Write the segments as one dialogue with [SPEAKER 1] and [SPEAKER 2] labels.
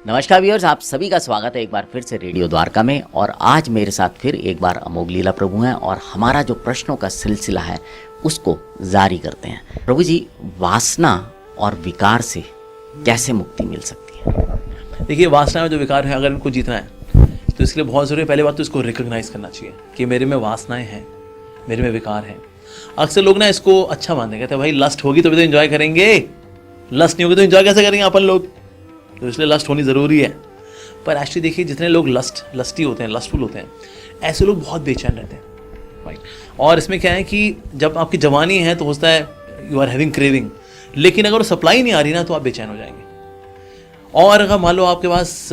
[SPEAKER 1] नमस्कार व्यूअर्स, आप सभी का स्वागत है एक बार फिर से रेडियो द्वारका में। और आज मेरे साथ फिर एक बार अमोघ लीला प्रभु हैं और हमारा जो प्रश्नों का सिलसिला है उसको जारी करते हैं। प्रभु जी, वासना और विकार से कैसे मुक्ति मिल सकती है?
[SPEAKER 2] देखिए, वासना में जो विकार है, अगर इनको जीतना है तो इसके लिए बहुत ज़रूरी है, पहले बात तो इसको रिकॉग्नाइज करना चाहिए कि मेरे में वासनाएं हैं, मेरे में विकार है। अक्सर लोग ना इसको अच्छा मानते, कहते हैं भाई लस्ट होगी तो भी तो एंजॉय करेंगे, लस्ट नहीं होगी तो एंजॉय कैसे करेंगे अपन लोग, तो इसलिए लस्ट होनी ज़रूरी है। पर एक्चुअली देखिए, जितने लोग लस्टी होते हैं, लस्टफुल होते हैं, ऐसे लोग बहुत बेचैन रहते हैं, राइट। और इसमें क्या है कि जब आपकी जवानी है तो होता है यू आर हैविंग क्रेविंग, लेकिन अगर वो सप्लाई नहीं आ रही ना तो आप बेचैन हो जाएंगे। और अगर मान लो आपके पास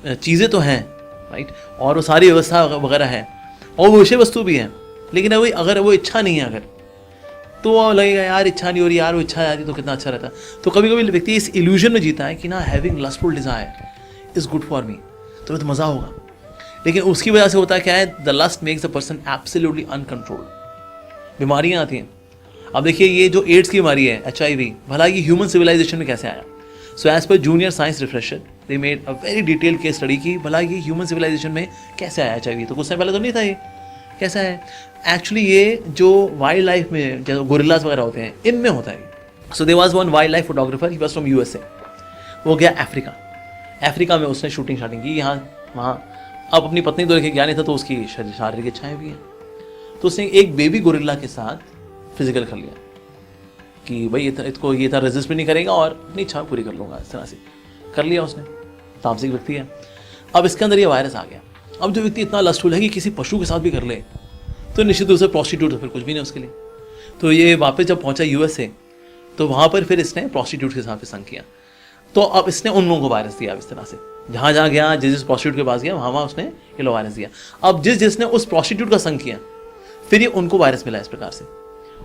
[SPEAKER 2] चीज़ें तो हैं, राइट, और वो सारी व्यवस्था वगैरह है और वो विषय वस्तु भी है, लेकिन अगर वो इच्छा नहीं है, अगर तो लगेगा यार इच्छा नहीं हो रही, यार वो इच्छा आ रही तो कितना अच्छा रहता। तो कभी कभी व्यक्ति इस इल्यूजन में जीता है कि ना having lustful desire is good for me, तो मज़ा होगा। लेकिन उसकी वजह से होता है क्या है, the lust makes the person absolutely uncontrolled. बीमारियाँ आती हैं। अब देखिए, ये जो एड्स की बीमारी है, HIV, भला ये ह्यूमन सिविलाइजेशन में कैसे आया? So as per junior science refresher they made a very detail case study की भला ये ह्यूमन सिविलाइजेशन में कैसे आया HIV। तो कुछ समय पहले तो नहीं था, ये कैसा है एक्चुअली, ये जो वाइल्ड लाइफ में जो गोरिल्लास वगैरह होते हैं इनमें होता है। So there was one wildlife photographer, he was from USA। वो गया अफ्रीका में उसने शूटिंग की यहाँ वहाँ। अब अपनी पत्नी तो लेके गया नहीं था, तो उसकी शारीरिक इच्छाएं भी हैं, तो उसने एक बेबी गोरिल्ला के साथ फिजिकल कर लिया कि भाई इसको ये था रेजिस्ट भी नहीं करेगा और अपनी इच्छा पूरी कर लूँगा, इस तरह से कर लिया उसने। तामसिक व्यक्ति है। अब इसके अंदर ये वायरस आ गया। अब जो व्यक्ति इतना लस्टफुल है कि किसी पशु के साथ भी कर ले, तो निश्चित रूप से प्रोस्टिट्यूट, फिर कुछ भी नहीं उसके लिए। तो ये वापस जब पहुंचा USA, तो वहाँ पर फिर इसने प्रोस्टिट्यूट के साथ संग किया। तो अब इसने उन लोगों को वायरस दिया इस तरह से, जहाँ जहाँ गया, जिस प्रोस्टिट्यूट के पास गया, वहाँ उसने ये लो वायरस दिया। अब जिसने उस प्रोस्टिट्यूट का संग किया, फिर ये उनको वायरस मिला इस प्रकार से।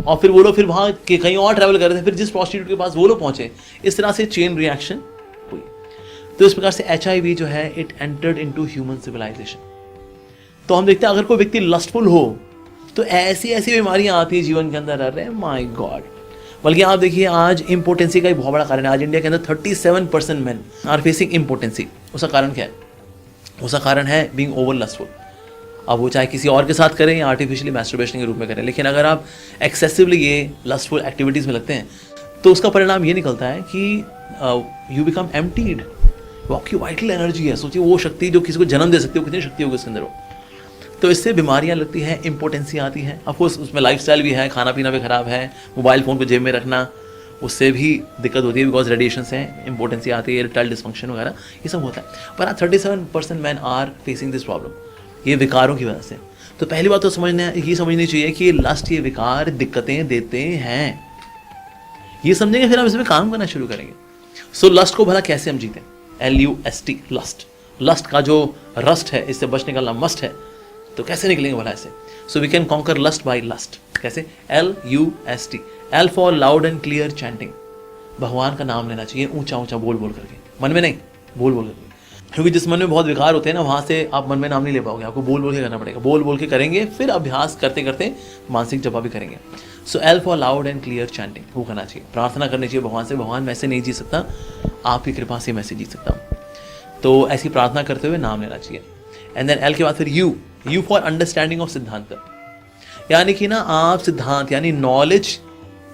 [SPEAKER 2] और फिर वो लोग फिर वहाँ के कहीं और ट्रैवल कर रहे थे, फिर जिस प्रोस्टिट्यूट के पास वो लोग पहुंचे, इस तरह से चेन रिएक्शन हुई। तो इस प्रकार से HIV जो है, it entered into human civilization. तो हम देखते हैं अगर कोई व्यक्ति लस्टफुल हो तो ऐसी बीमारियां आती हैं जीवन के अंदर। अरे माय गॉड। बल्कि आप देखिए, आज इम्पोर्टेंसी का एक बहुत बड़ा कारण है। आज इंडिया के अंदर 37% मेन आर फेसिंग इम्पोर्टेंसी। उसका कारण क्या है? उसका कारण है बीइंग ओवर लस्टफुल। अब वो चाहे किसी और के साथ करें या आर्टिफिशियली मैस्टरबेशन के रूप में करें, लेकिन अगर आप एक्सेसिवली ये लस्टफुल एक्टिविटीज़ में लगते हैं तो उसका परिणाम ये निकलता है कि यू बिकम एम्प्टीड। वो आपकी वाइटल एनर्जी है, सोचिए वो शक्ति जो किसी को जन्म दे सकती है, वो कितनी शक्ति होगी उसके अंदर। तो इससे बीमारियां लगती हैं, इम्पोर्टेंसी आती है। ऑफकोर्स उसमें लाइफस्टाइल भी है, खाना पीना भी खराब है, मोबाइल फ़ोन को जेब में रखना, उससे भी दिक्कत होती है, बिकॉज रेडिएशन से इम्पोर्टेंसी आती है, इरेक्टाइल डिस्फंक्शन वगैरह ये सब होता है। पर 37% man are facing this problem, ये विकारों की वजह से। तो पहली बात तो समझनी चाहिए कि लस्ट, ये विकार दिक्कतें देते हैं। ये समझेंगे फिर हम इसमें काम करना शुरू करेंगे। सो लस्ट को भला कैसे हम जीतें? LUST, लस्ट का जो रस्ट है, इससे बच निकलना मस्ट है। तो कैसे निकलेंगे भला ऐसे? So we can conquer lust by lust. कैसे? LUST, L for loud and clear chanting. भगवान का नाम लेना चाहिए ऊंचा ऊंचा बोल बोल करके, मन में नहीं, बोल बोल करके। क्योंकि जिस मन में बहुत विकार होते हैं ना, वहाँ से आप मन में नाम नहीं ले पाओगे, आपको बोल बोल के करना पड़ेगा। बोल बोल के करेंगे, फिर अभ्यास करते करते मानसिक जपा भी करेंगे। सो L for loud and clear chanting, वो करना चाहिए। प्रार्थना करनी चाहिए भगवान से, भगवान मैं से नहीं जी सकता, आपकी कृपा से मैं से जी सकता हूँ। तो ऐसी प्रार्थना करते हुए नाम लेना चाहिए। एंड देन L के बाद फिर यू फॉर अंडरस्टैंडिंग ऑफ सिद्धांत। यानी कि ना आप सिद्धांत यानी नॉलेज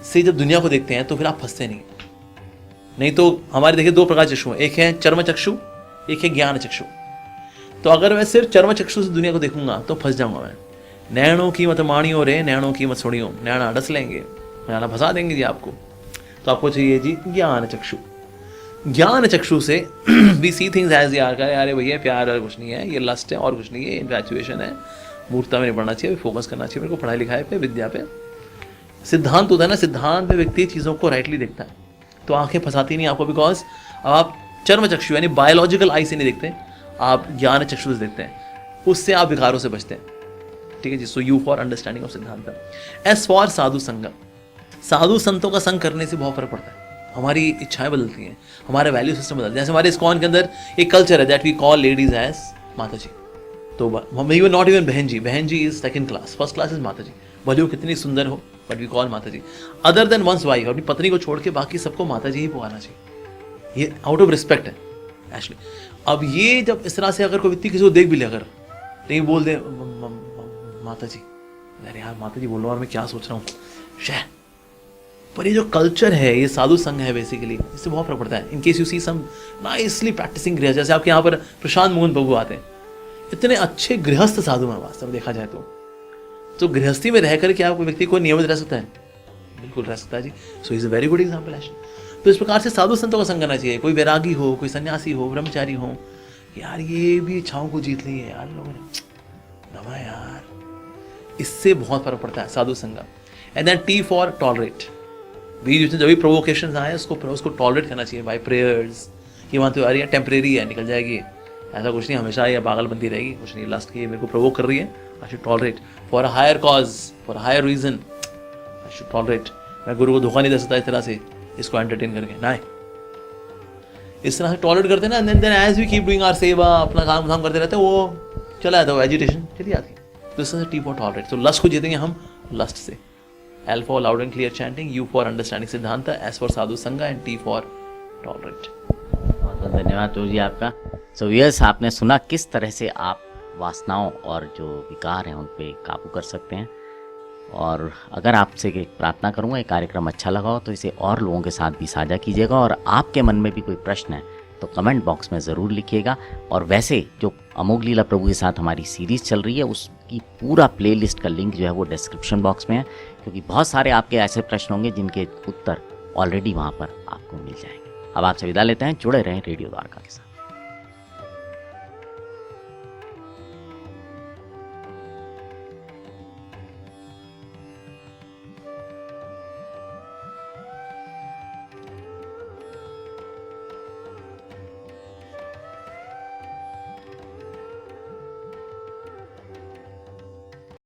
[SPEAKER 2] से जब दुनिया को देखते हैं तो फिर आप फंसते नहीं तो हमारे देखिए दो प्रकार चक्षु हैं, एक है चर्म चक्षु, एक है ज्ञान चक्षु। तो अगर मैं सिर्फ चर्म चक्षु से दुनिया को देखूंगा तो फंस जाऊंगा मैं। नैणों की मत माणियो रे, नैणों की मत सुनियो, नैना डस लेंगे, नैना फंसा देंगे जी आपको। तो आपको चाहिए जी ज्ञान चक्षु। ज्ञान चक्षु से वी सी थिंग्स एज यार का, अरे भैया प्यार और कुछ नहीं है, ये लस्ट है और कुछ नहीं है, इन्फैचुएशन है, मूर्खता में नहीं पढ़ना चाहिए, फोकस करना चाहिए मेरे को पढ़ाई लिखाई पे, विद्या पे। सिद्धांत होता है ना, सिद्धांत में व्यक्ति चीज़ों को राइटली देखता है, तो आंखें फंसाती नहीं आपको, बिकॉज आप चर्म चक्षु यानी बायोलॉजिकल आई से नहीं देखते, आप ज्ञान चक्षु से देखते हैं, उससे आप विकारों से बचते हैं। ठीक है जी। So U for understanding of siddhant. S for sadhu sangam. साधु संतों का संग करने से बहुत फर्क पड़ता है, हमारी इच्छाएं बदलती हैं, हमारे वैल्यू सिस्टम बदलते हैं। जैसे हमारे इस्कॉन के अंदर एक कल्चर है that we call ladies as mata ji. तो not even behen ji is second class, first class is mata ji. भले वो कितनी सुंदर हो, बट वी कॉल माता जी। अदर देन वंस वाइफ, अपनी पत्नी को छोड़ के बाकी सबको माता जी ही पुकारना चाहिए। ये आउट ऑफ रिस्पेक्ट है, एक्चुअली अब ये जब इस तरह से अगर कोई व्यक्ति किसी को देख भी ले, अगर नहीं बोल दे माता जी, अरे यार माता जी बोल रहा हूँ और मैं क्या सोच रहा हूँ शह, पर ये जो कल्चर है, ये साधु संघ है बेसिकली, इससे बहुत फर्क पड़ता है। In case you see some nicely practising गृहस्थ, जैसे आपके यहाँ पर प्रशांत मोहन प्रभु आते हैं, इतने अच्छे गृहस्थ साधु हैं वास्तव में देखा जाए तो गृहस्थी में रह कर क्या कोई व्यक्ति को नियमित रह सकता है? बिल्कुल रह सकता है जी। So is a very good example actually. तो इस प्रकार से साधु संतों का संग करना चाहिए। कोई वैरागी हो, कोई सन्यासी हो, ब्रह्मचारी हो, यार ये भी इच्छाओं को जीत ली है यार लोगों ने, दवा यार, इससे बहुत फर्क पड़ता है साधु संग। And then T for tolerate, बीच में जब भी प्रोवोकेशन आए उसको टॉलरेट करना चाहिए बाय प्रेयर्स। ये वहाँ तो आ रही है टेम्परेरी है, निकल जाएगी, ऐसा कुछ नहीं, हमेशा ये पागल बनती रहेगी, कुछ नहीं, लास्ट की मेरे को प्रोवोक कर रही है, I should tolerate for a higher cause, for a higher reason, I should tolerate. मैं गुरु को धोखा नहीं दे सकता इस तरह से, इसको एंटरटेन करके ना, इस तरह से टॉलरेट करते हैं ना। Then as we keep doing our seva, अपना काम करते रहते हैं, वो चला जाता है, वो एजिटेशन चली जाती है। तो इस तरह से टी फॉर टॉलरेट। तो लस्ट को जीतेंगे हम लस्ट से। L for loud and clear chanting, U for understanding Siddhanta, S for साधु संगा एंड T for tolerate।
[SPEAKER 1] बहुत बहुत धन्यवाद प्रभु जी आपका। सो व्यूअर्स, आपने सुना किस तरह से आप वासनाओं और जो विकार हैं उन पे काबू कर सकते हैं। और अगर आपसे एक प्रार्थना करूंगा, ये कार्यक्रम अच्छा लगा हो तो इसे और लोगों के साथ भी साझा कीजिएगा, और आपके मन में भी कोई प्रश्न है तो कमेंट बॉक्स में ज़रूर लिखिएगा। और वैसे जो अमोघ लीला प्रभु के साथ हमारी सीरीज़ चल रही है उसकी पूरा प्लेलिस्ट का लिंक जो है वो डिस्क्रिप्शन बॉक्स में है, क्योंकि बहुत सारे आपके ऐसे प्रश्न होंगे जिनके उत्तर ऑलरेडी वहाँ पर आपको मिल जाएंगे। अब आपसे विदा लेते हैं, जुड़े रहें रेडियो द्वारका के साथ।